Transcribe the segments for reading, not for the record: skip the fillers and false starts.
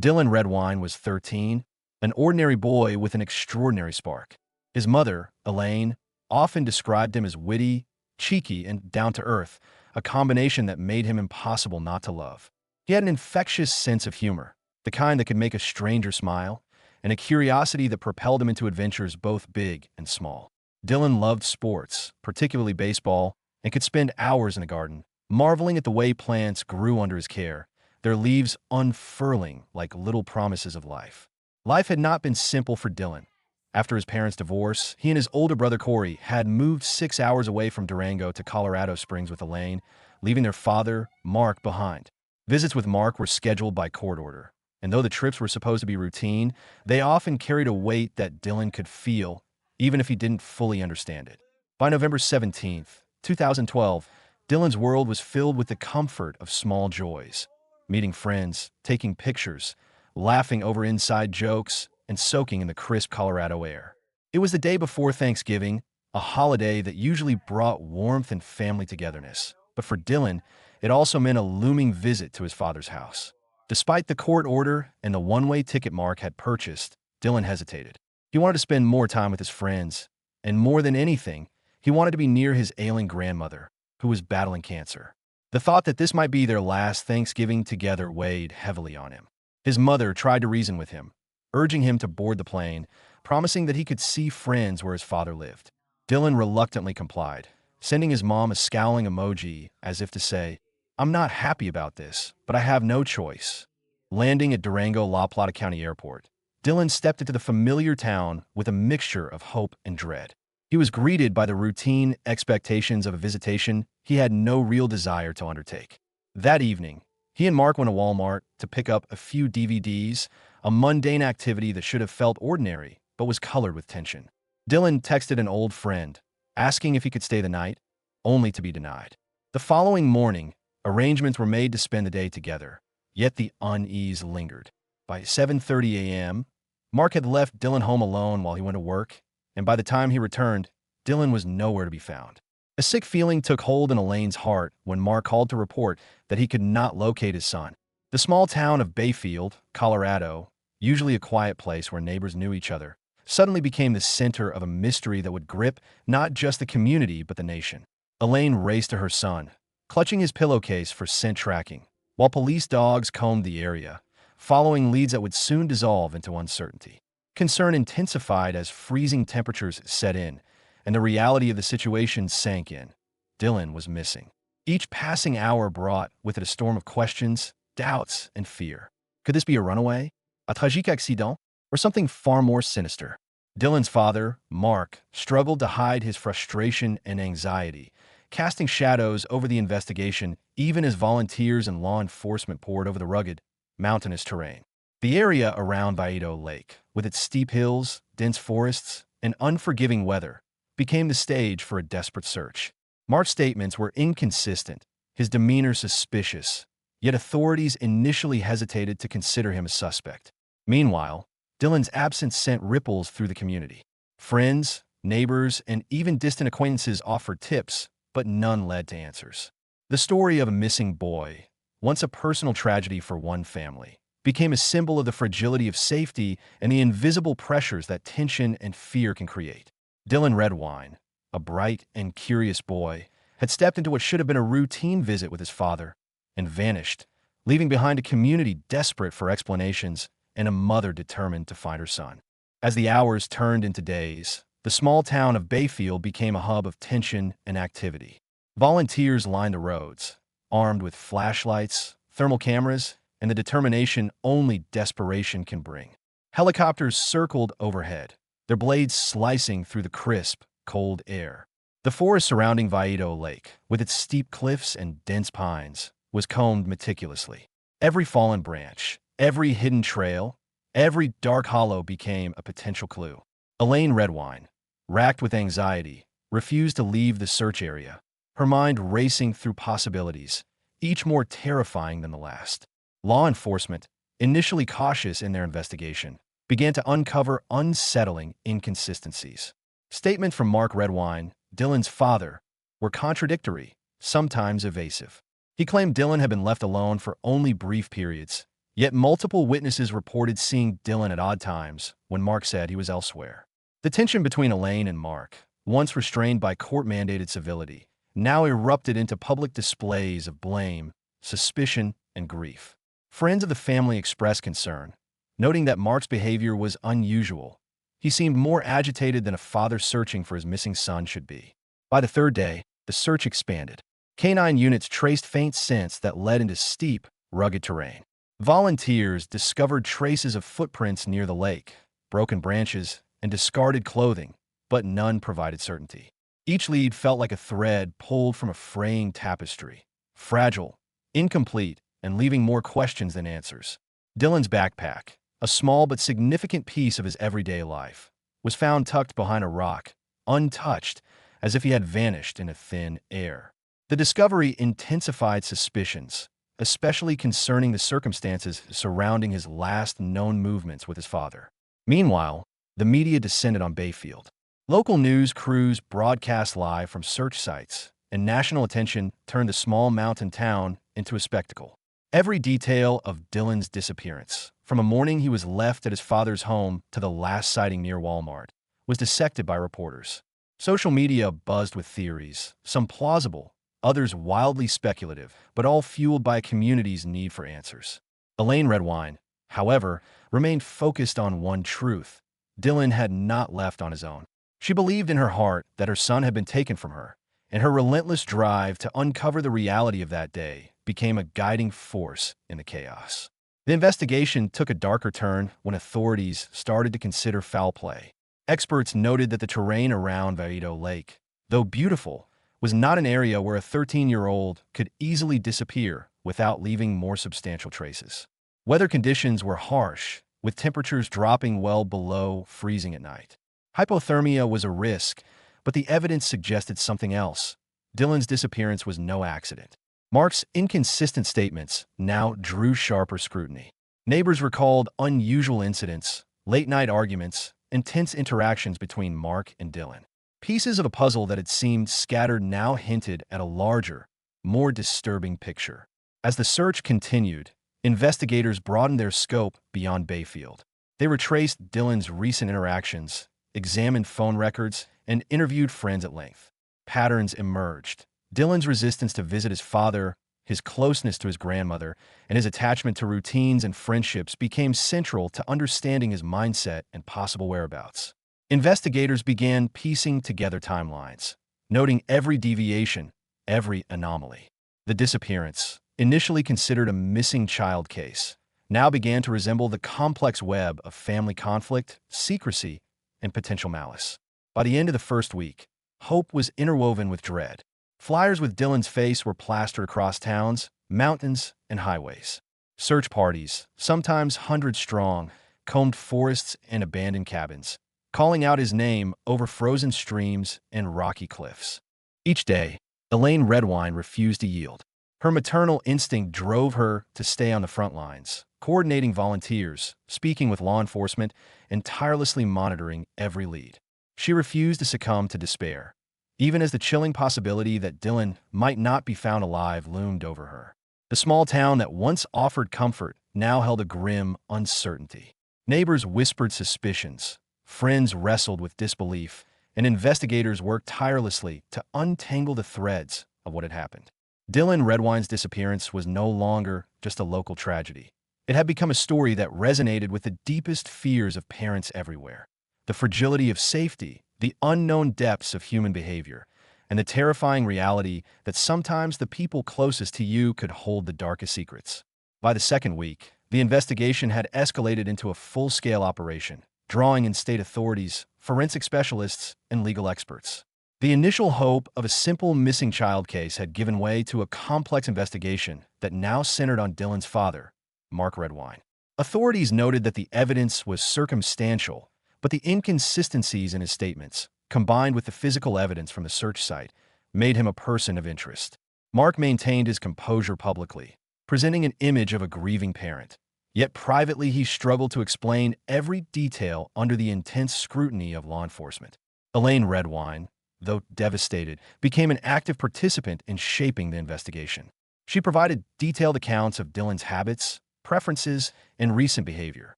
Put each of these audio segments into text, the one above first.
Dylan Redwine was 13, an ordinary boy with an extraordinary spark. His mother, Elaine, often described him as witty, cheeky, and down-to-earth, a combination that made him impossible not to love. He had an infectious sense of humor, the kind that could make a stranger smile, and a curiosity that propelled him into adventures both big and small. Dylan loved sports, particularly baseball, and could spend hours in a garden, marveling at the way plants grew under his care, their leaves unfurling like little promises of life. Life had not been simple for Dylan. After his parents' divorce, he and his older brother Corey had moved 6 hours away from Durango to Colorado Springs with Elaine, leaving their father, Mark, behind. Visits with Mark were scheduled by court order, and though the trips were supposed to be routine, they often carried a weight that Dylan could feel, even if he didn't fully understand it. By November 17th, 2012, Dylan's world was filled with the comfort of small joys. Meeting friends, taking pictures, laughing over inside jokes, and soaking in the crisp Colorado air. It was the day before Thanksgiving, a holiday that usually brought warmth and family togetherness. But for Dylan, it also meant a looming visit to his father's house. Despite the court order and the one-way ticket Mark had purchased, Dylan hesitated. He wanted to spend more time with his friends, and more than anything, he wanted to be near his ailing grandmother, who was battling cancer. The thought that this might be their last Thanksgiving together weighed heavily on him. His mother tried to reason with him, urging him to board the plane, promising that he could see friends where his father lived. Dylan reluctantly complied, sending his mom a scowling emoji as if to say, "I'm not happy about this, but I have no choice." Landing at Durango La Plata County Airport, Dylan stepped into the familiar town with a mixture of hope and dread. He was greeted by the routine expectations of a visitation he had no real desire to undertake. That evening, he and Mark went to Walmart to pick up a few DVDs, a mundane activity that should have felt ordinary, but was colored with tension. Dylan texted an old friend, asking if he could stay the night, only to be denied. The following morning, arrangements were made to spend the day together, yet the unease lingered. By 7:30 a.m., Mark had left Dylan home alone while he went to work, and by the time he returned, Dylan was nowhere to be found. A sick feeling took hold in Elaine's heart when Mark called to report that he could not locate his son. The small town of Bayfield, Colorado, usually a quiet place where neighbors knew each other, suddenly became the center of a mystery that would grip not just the community but the nation. Elaine raced to her son, clutching his pillowcase for scent tracking, while police dogs combed the area, following leads that would soon dissolve into uncertainty. Concern intensified as freezing temperatures set in, and the reality of the situation sank in. Dylan was missing. Each passing hour brought with it a storm of questions, doubts, and fear. Could this be a runaway, a tragique accident, or something far more sinister? Dylan's father, Mark, struggled to hide his frustration and anxiety, casting shadows over the investigation even as volunteers and law enforcement poured over the rugged, mountainous terrain. The area around Vallejo Lake, with its steep hills, dense forests, and unforgiving weather, became the stage for a desperate search. Mark's statements were inconsistent, his demeanor suspicious, yet authorities initially hesitated to consider him a suspect. Meanwhile, Dylan's absence sent ripples through the community. Friends, neighbors, and even distant acquaintances offered tips, but none led to answers. The story of a missing boy, once a personal tragedy for one family, became a symbol of the fragility of safety and the invisible pressures that tension and fear can create. Dylan Redwine, a bright and curious boy, had stepped into what should have been a routine visit with his father and vanished, leaving behind a community desperate for explanations and a mother determined to find her son. As the hours turned into days, the small town of Bayfield became a hub of tension and activity. Volunteers lined the roads, armed with flashlights, thermal cameras, and the determination only desperation can bring. Helicopters circled overhead, their blades slicing through the crisp, cold air. The forest surrounding Vallejo Lake, with its steep cliffs and dense pines, was combed meticulously. Every fallen branch, every hidden trail, every dark hollow became a potential clue. Elaine Redwine, racked with anxiety, refused to leave the search area, her mind racing through possibilities, each more terrifying than the last. Law enforcement, initially cautious in their investigation, began to uncover unsettling inconsistencies. Statements from Mark Redwine, Dylan's father, were contradictory, sometimes evasive. He claimed Dylan had been left alone for only brief periods, Yet multiple witnesses reported seeing Dylan at odd times when Mark said he was elsewhere. The tension between Elaine and Mark, once restrained by court-mandated civility, now erupted into public displays of blame, suspicion, and grief. Friends of the family expressed concern, noting that Mark's behavior was unusual. He seemed more agitated than a father searching for his missing son should be. By the third day, the search expanded. Canine units traced faint scents that led into steep, rugged terrain. Volunteers discovered traces of footprints near the lake, broken branches, and discarded clothing, but none provided certainty. Each lead felt like a thread pulled from a fraying tapestry, fragile, incomplete, and leaving more questions than answers. Dylan's backpack, a small but significant piece of his everyday life, was found tucked behind a rock, untouched, as if he had vanished in a thin air. The discovery intensified suspicions, especially concerning the circumstances surrounding his last known movements with his father. Meanwhile, the media descended on Bayfield. Local news crews broadcast live from search sites, and national attention turned the small mountain town into a spectacle. Every detail of Dylan's disappearance, from a morning he was left at his father's home to the last sighting near Walmart, was dissected by reporters. Social media buzzed with theories, some plausible, others wildly speculative, but all fueled by a community's need for answers. Elaine Redwine, however, remained focused on one truth: Dylan had not left on his own. She believed in her heart that her son had been taken from her, and her relentless drive to uncover the reality of that day became a guiding force in the chaos. The investigation took a darker turn when authorities started to consider foul play. Experts noted that the terrain around Vaito Lake, though beautiful, was not an area where a 13-year-old could easily disappear without leaving more substantial traces. Weather conditions were harsh, with temperatures dropping well below freezing at night. Hypothermia was a risk, but the evidence suggested something else. Dylan's disappearance was no accident. Mark's inconsistent statements now drew sharper scrutiny. Neighbors recalled unusual incidents, late-night arguments, and tense interactions between Mark and Dylan. Pieces of a puzzle that had seemed scattered now hinted at a larger, more disturbing picture. As the search continued, investigators broadened their scope beyond Bayfield. They retraced Dylan's recent interactions, examined phone records, and interviewed friends at length. Patterns emerged. Dylan's resistance to visit his father, his closeness to his grandmother, and his attachment to routines and friendships became central to understanding his mindset and possible whereabouts. Investigators began piecing together timelines, noting every deviation, every anomaly. The disappearance, initially considered a missing child case, now began to resemble the complex web of family conflict, secrecy, and potential malice. By the end of the first week, hope was interwoven with dread. Flyers with Dylan's face were plastered across towns, mountains, and highways. Search parties, sometimes hundreds strong, combed forests and abandoned cabins, calling out his name over frozen streams and rocky cliffs. Each day, Elaine Redwine refused to yield. Her maternal instinct drove her to stay on the front lines, coordinating volunteers, speaking with law enforcement, and tirelessly monitoring every lead. She refused to succumb to despair, even as the chilling possibility that Dylan might not be found alive loomed over her. The small town that once offered comfort now held a grim uncertainty. Neighbors whispered suspicions, friends wrestled with disbelief, and investigators worked tirelessly to untangle the threads of what had happened. Dylan Redwine's disappearance was no longer just a local tragedy. It had become a story that resonated with the deepest fears of parents everywhere. The fragility of safety, the unknown depths of human behavior, and the terrifying reality that sometimes the people closest to you could hold the darkest secrets. By the second week, the investigation had escalated into a full-scale operation, drawing in state authorities, forensic specialists, and legal experts. The initial hope of a simple missing child case had given way to a complex investigation that now centered on Dylan's father, Mark Redwine. Authorities noted that the evidence was circumstantial, but the inconsistencies in his statements, combined with the physical evidence from the search site, made him a person of interest. Mark maintained his composure publicly, presenting an image of a grieving parent. Yet privately he struggled to explain every detail under the intense scrutiny of law enforcement. Elaine Redwine, though devastated, became an active participant in shaping the investigation. She provided detailed accounts of Dylan's habits, preferences, and recent behavior.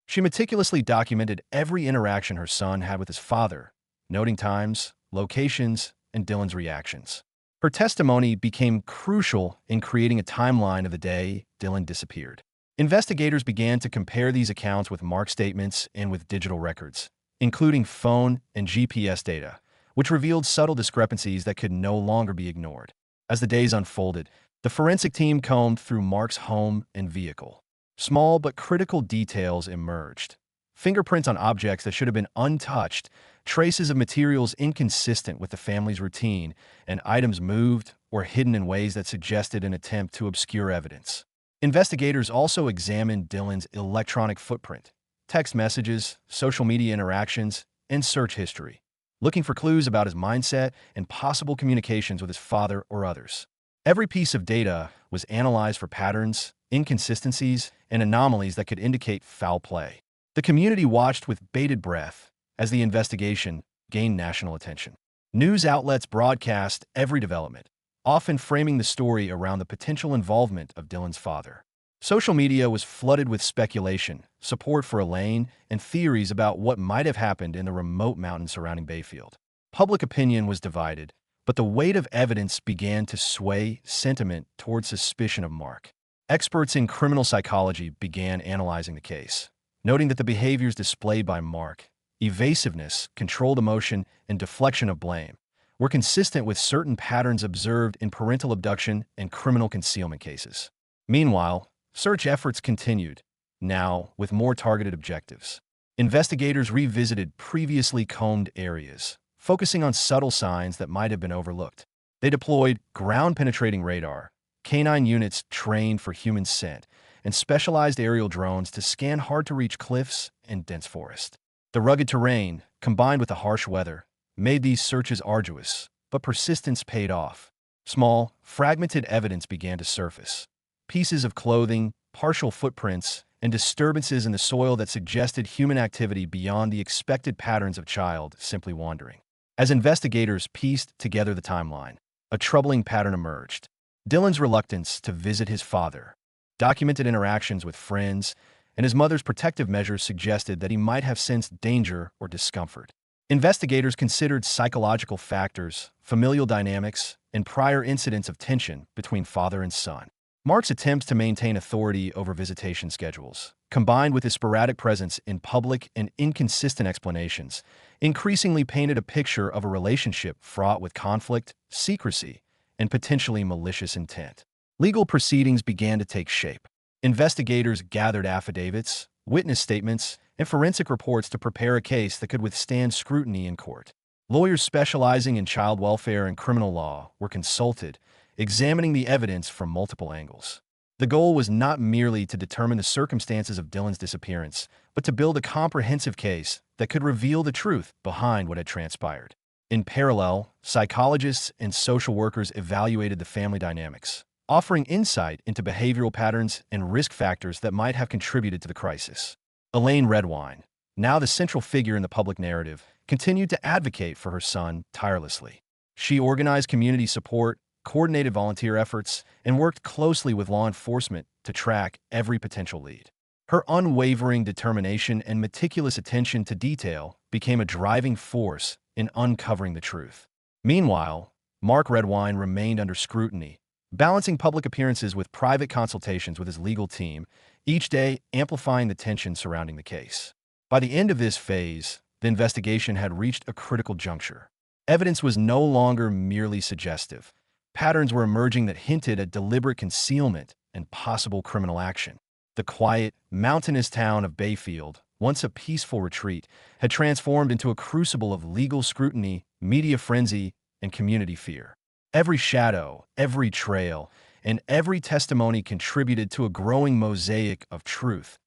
She meticulously documented every interaction her son had with his father, noting times, locations, and Dylan's reactions. Her testimony became crucial in creating a timeline of the day Dylan disappeared. Investigators began to compare these accounts with Mark's statements and with digital records, including phone and GPS data, which revealed subtle discrepancies that could no longer be ignored. As the days unfolded, the forensic team combed through Mark's home and vehicle. Small but critical details emerged. Fingerprints on objects that should have been untouched, traces of materials inconsistent with the family's routine, and items moved or hidden in ways that suggested an attempt to obscure evidence. Investigators also examined Dylan's electronic footprint, text messages, social media interactions, and search history, looking for clues about his mindset and possible communications with his father or others. Every piece of data was analyzed for patterns, inconsistencies, and anomalies that could indicate foul play. The community watched with bated breath as the investigation gained national attention. News outlets broadcast every development, often framing the story around the potential involvement of Dylan's father. Social media was flooded with speculation, support for Elaine, and theories about what might have happened in the remote mountains surrounding Bayfield. Public opinion was divided, but the weight of evidence began to sway sentiment toward suspicion of Mark. Experts in criminal psychology began analyzing the case, noting that the behaviors displayed by Mark, evasiveness, controlled emotion, and deflection of blame, were consistent with certain patterns observed in parental abduction and criminal concealment cases. Meanwhile, search efforts continued, now with more targeted objectives. Investigators revisited previously combed areas, focusing on subtle signs that might have been overlooked. They deployed ground-penetrating radar, canine units trained for human scent, and specialized aerial drones to scan hard-to-reach cliffs and dense forest. The rugged terrain, combined with the harsh weather, made these searches arduous, but persistence paid off. Small, fragmented evidence began to surface. Pieces of clothing, partial footprints, and disturbances in the soil that suggested human activity beyond the expected patterns of child simply wandering. As investigators pieced together the timeline, a troubling pattern emerged. Dylan's reluctance to visit his father, documented interactions with friends, and his mother's protective measures suggested that he might have sensed danger or discomfort. Investigators considered psychological factors, familial dynamics, and prior incidents of tension between father and son. Mark's attempts to maintain authority over visitation schedules, combined with his sporadic presence in public and inconsistent explanations, increasingly painted a picture of a relationship fraught with conflict, secrecy, and potentially malicious intent. Legal proceedings began to take shape. Investigators gathered affidavits, witness statements, and forensic reports to prepare a case that could withstand scrutiny in court. Lawyers specializing in child welfare and criminal law were consulted, examining the evidence from multiple angles. The goal was not merely to determine the circumstances of Dylan's disappearance, but to build a comprehensive case that could reveal the truth behind what had transpired. In parallel, psychologists and social workers evaluated the family dynamics, offering insight into behavioral patterns and risk factors that might have contributed to the crisis. Dylan Redwine, now the central figure in the public narrative, continued to advocate for her son tirelessly. She organized community support, coordinated volunteer efforts, and worked closely with law enforcement to track every potential lead. Her unwavering determination and meticulous attention to detail became a driving force in uncovering the truth. Meanwhile, Mark Redwine remained under scrutiny, balancing public appearances with private consultations with his legal team, each day amplifying the tension surrounding the case. By the end of this phase, the investigation had reached a critical juncture. Evidence was no longer merely suggestive. Patterns were emerging that hinted at deliberate concealment and possible criminal action. The quiet, mountainous town of Bayfield, once a peaceful retreat, had transformed into a crucible of legal scrutiny, media frenzy, and community fear. Every shadow, every trail, and every testimony contributed to a growing mosaic of truth.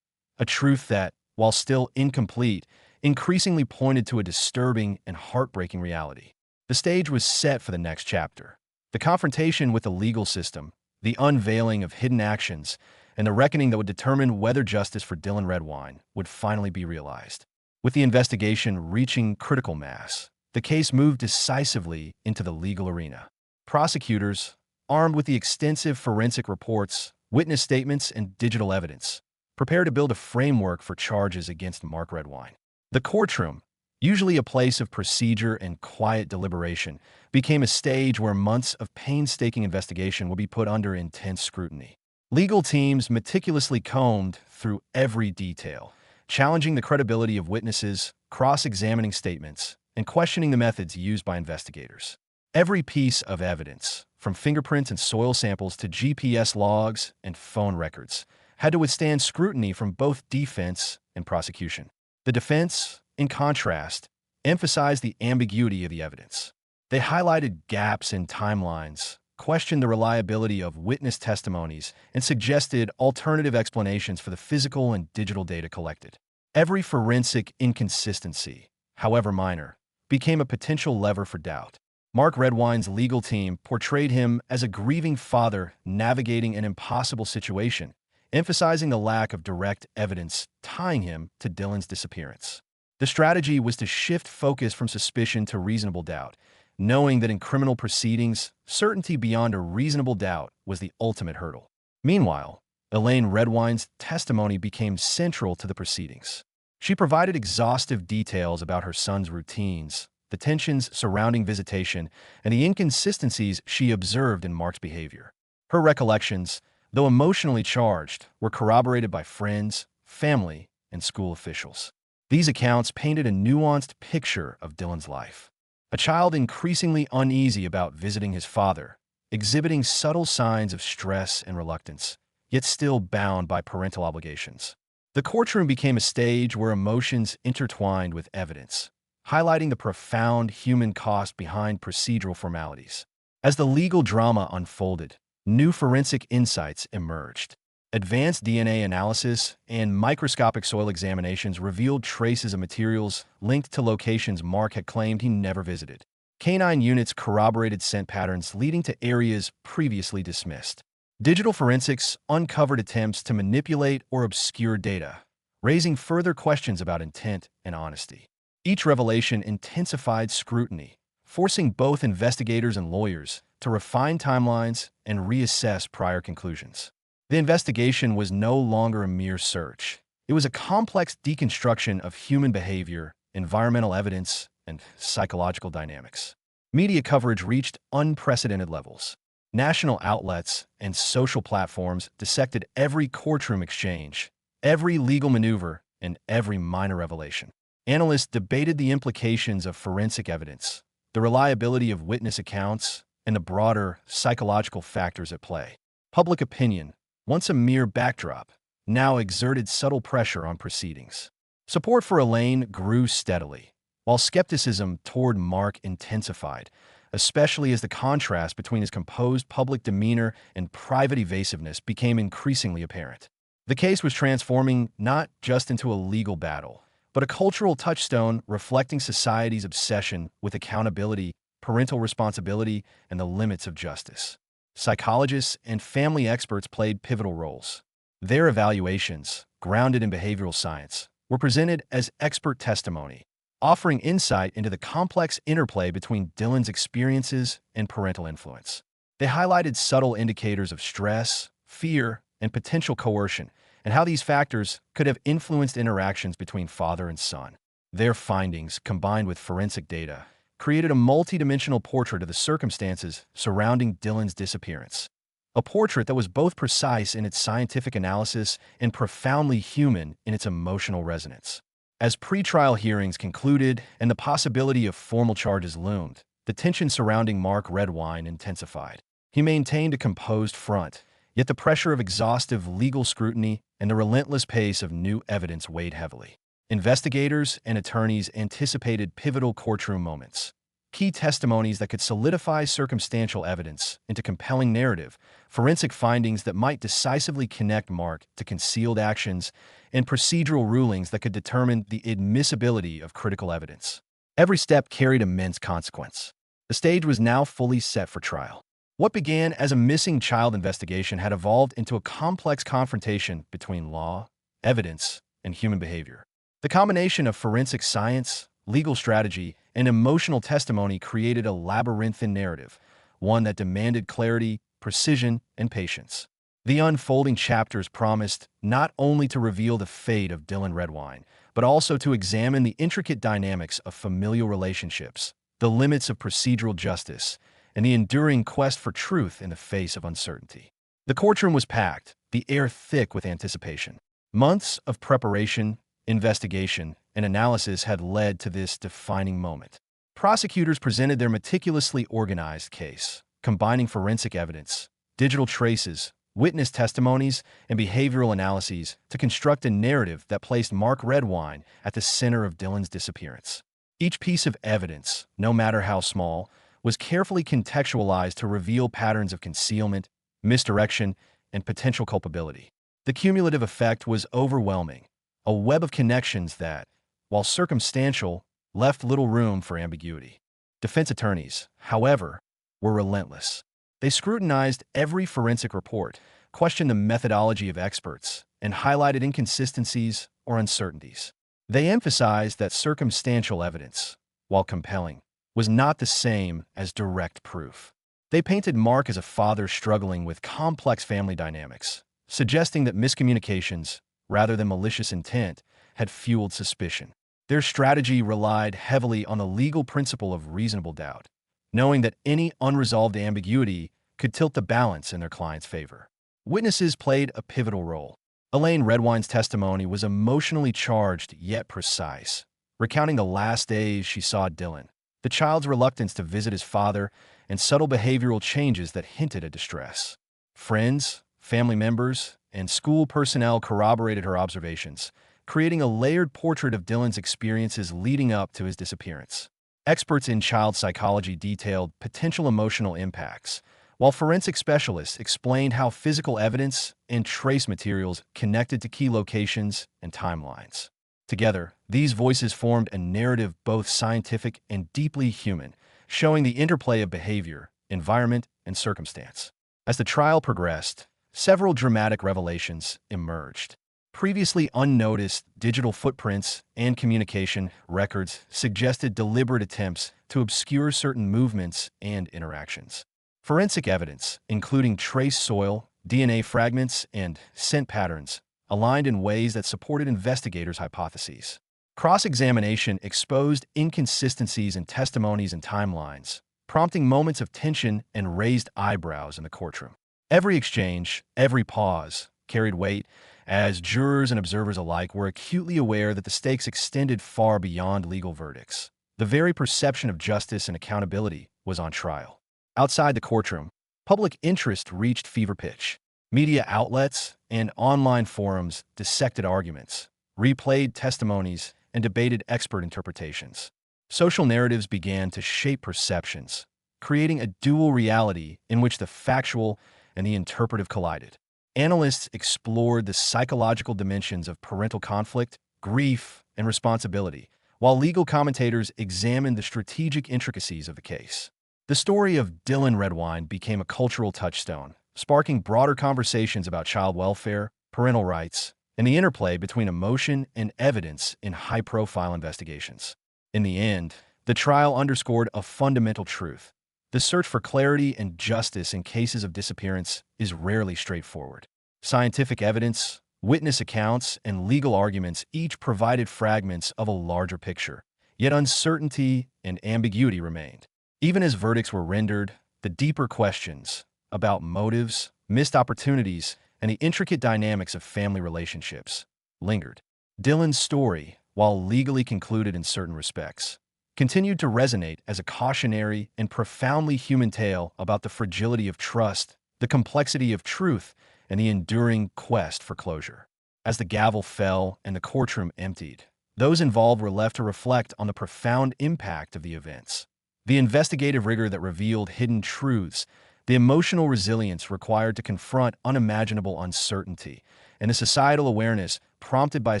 A truth that, while still incomplete, increasingly pointed to a disturbing and heartbreaking reality. The stage was set for the next chapter. The confrontation with the legal system, the unveiling of hidden actions, and the reckoning that would determine whether justice for Dylan Redwine would finally be realized. With the investigation reaching critical mass, the case moved decisively into the legal arena. Prosecutors, armed with the extensive forensic reports, witness statements, and digital evidence, prepare to build a framework for charges against Mark Redwine. The courtroom, usually a place of procedure and quiet deliberation, became a stage where months of painstaking investigation would be put under intense scrutiny. Legal teams meticulously combed through every detail, challenging the credibility of witnesses, cross-examining statements, and questioning the methods used by investigators. Every piece of evidence, from fingerprints and soil samples to GPS logs and phone records, had to withstand scrutiny from both defense and prosecution. The defense, in contrast, emphasized the ambiguity of the evidence. They highlighted gaps in timelines, questioned the reliability of witness testimonies, and suggested alternative explanations for the physical and digital data collected. Every forensic inconsistency, however minor, became a potential lever for doubt. Mark Redwine's legal team portrayed him as a grieving father navigating an impossible situation, emphasizing the lack of direct evidence tying him to Dylan's disappearance. The strategy was to shift focus from suspicion to reasonable doubt, knowing that in criminal proceedings, certainty beyond a reasonable doubt was the ultimate hurdle. Meanwhile, Elaine Redwine's testimony became central to the proceedings. She provided exhaustive details about her son's routines, the tensions surrounding visitation, and the inconsistencies she observed in Mark's behavior. Her recollections, though emotionally charged, were corroborated by friends, family, and school officials. These accounts painted a nuanced picture of Dylan's life. A child increasingly uneasy about visiting his father, exhibiting subtle signs of stress and reluctance, yet still bound by parental obligations. The courtroom became a stage where emotions intertwined with evidence, highlighting the profound human cost behind procedural formalities. As the legal drama unfolded, new forensic insights emerged. Advanced DNA analysis and microscopic soil examinations revealed traces of materials linked to locations Mark had claimed he never visited. Canine units corroborated scent patterns leading to areas previously dismissed. Digital forensics uncovered attempts to manipulate or obscure data, raising further questions about intent and honesty. Each revelation intensified scrutiny, forcing both investigators and lawyers to refine timelines and reassess prior conclusions. The investigation was no longer a mere search. It was a complex deconstruction of human behavior, environmental evidence, and psychological dynamics. Media coverage reached unprecedented levels. National outlets and social platforms dissected every courtroom exchange, every legal maneuver, and every minor revelation. Analysts debated the implications of forensic evidence, the reliability of witness accounts, and the broader psychological factors at play. Public opinion, once a mere backdrop, now exerted subtle pressure on proceedings. Support for Elaine grew steadily, while skepticism toward Mark intensified, especially as the contrast between his composed public demeanor and private evasiveness became increasingly apparent. The case was transforming not just into a legal battle, but a cultural touchstone reflecting society's obsession with accountability, parental responsibility, and the limits of justice. Psychologists and family experts played pivotal roles. Their evaluations, grounded in behavioral science, were presented as expert testimony, offering insight into the complex interplay between Dylan's experiences and parental influence. They highlighted subtle indicators of stress, fear, and potential coercion, and how these factors could have influenced interactions between father and son. Their findings, combined with forensic data, created a multidimensional portrait of the circumstances surrounding Dylan's disappearance. A portrait that was both precise in its scientific analysis and profoundly human in its emotional resonance. As pretrial hearings concluded and the possibility of formal charges loomed, the tension surrounding Mark Redwine intensified. He maintained a composed front, yet the pressure of exhaustive legal scrutiny and the relentless pace of new evidence weighed heavily. Investigators and attorneys anticipated pivotal courtroom moments, key testimonies that could solidify circumstantial evidence into compelling narrative, forensic findings that might decisively connect Mark to concealed actions, and procedural rulings that could determine the admissibility of critical evidence. Every step carried immense consequence. The stage was now fully set for trial. What began as a missing child investigation had evolved into a complex confrontation between law, evidence, and human behavior. The combination of forensic science, legal strategy, and emotional testimony created a labyrinthine narrative, one that demanded clarity, precision, and patience. The unfolding chapters promised not only to reveal the fate of Dylan Redwine, but also to examine the intricate dynamics of familial relationships, the limits of procedural justice, and the enduring quest for truth in the face of uncertainty. The courtroom was packed, the air thick with anticipation. Months of preparation, investigation, and analysis had led to this defining moment. Prosecutors presented their meticulously organized case, combining forensic evidence, digital traces, witness testimonies, and behavioral analyses to construct a narrative that placed Mark Redwine at the center of Dylan's disappearance. Each piece of evidence, no matter how small, was carefully contextualized to reveal patterns of concealment, misdirection, and potential culpability. The cumulative effect was overwhelming, a web of connections that, while circumstantial, left little room for ambiguity. Defense attorneys, however, were relentless. They scrutinized every forensic report, questioned the methodology of experts, and highlighted inconsistencies or uncertainties. They emphasized that circumstantial evidence, while compelling, was not the same as direct proof. They painted Mark as a father struggling with complex family dynamics, suggesting that miscommunications, rather than malicious intent, had fueled suspicion. Their strategy relied heavily on the legal principle of reasonable doubt, knowing that any unresolved ambiguity could tilt the balance in their client's favor. Witnesses played a pivotal role. Elaine Redwine's testimony was emotionally charged yet precise, recounting the last days she saw Dylan, the child's reluctance to visit his father, and subtle behavioral changes that hinted at distress. Friends, family members, and school personnel corroborated her observations, creating a layered portrait of Dylan's experiences leading up to his disappearance. Experts in child psychology detailed potential emotional impacts, while forensic specialists explained how physical evidence and trace materials connected to key locations and timelines. Together, these voices formed a narrative both scientific and deeply human, showing the interplay of behavior, environment, and circumstance. As the trial progressed, several dramatic revelations emerged. Previously unnoticed digital footprints and communication records suggested deliberate attempts to obscure certain movements and interactions. Forensic evidence, including trace soil, DNA fragments, and scent patterns, aligned in ways that supported investigators' hypotheses. Cross-examination exposed inconsistencies in testimonies and timelines, prompting moments of tension and raised eyebrows in the courtroom. Every exchange, every pause, carried weight, as jurors and observers alike were acutely aware that the stakes extended far beyond legal verdicts. The very perception of justice and accountability was on trial. Outside the courtroom, public interest reached fever pitch. Media outlets and online forums dissected arguments, replayed testimonies, and debated expert interpretations. Social narratives began to shape perceptions, creating a dual reality in which the factual and the interpretive collided. Analysts explored the psychological dimensions of parental conflict, grief, and responsibility, while legal commentators examined the strategic intricacies of the case. The story of Dylan Redwine became a cultural touchstone, sparking broader conversations about child welfare, parental rights, and the interplay between emotion and evidence in high-profile investigations. In the end, the trial underscored a fundamental truth. The search for clarity and justice in cases of disappearance is rarely straightforward. Scientific evidence, witness accounts, and legal arguments each provided fragments of a larger picture, yet uncertainty and ambiguity remained. Even as verdicts were rendered, the deeper questions about motives, missed opportunities, and the intricate dynamics of family relationships lingered. Dylan's story, while legally concluded in certain respects, continued to resonate as a cautionary and profoundly human tale about the fragility of trust, the complexity of truth, and the enduring quest for closure. As the gavel fell and the courtroom emptied, those involved were left to reflect on the profound impact of the events. The investigative rigor that revealed hidden truths, the emotional resilience required to confront unimaginable uncertainty, and the societal awareness prompted by a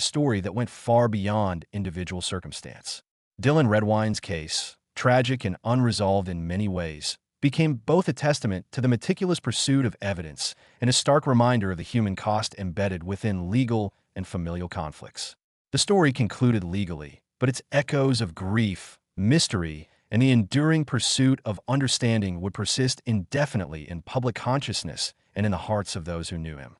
story that went far beyond individual circumstance. Dylan Redwine's case, tragic and unresolved in many ways, became both a testament to the meticulous pursuit of evidence and a stark reminder of the human cost embedded within legal and familial conflicts. The story concluded legally, but its echoes of grief, mystery, and the enduring pursuit of understanding would persist indefinitely in public consciousness and in the hearts of those who knew him.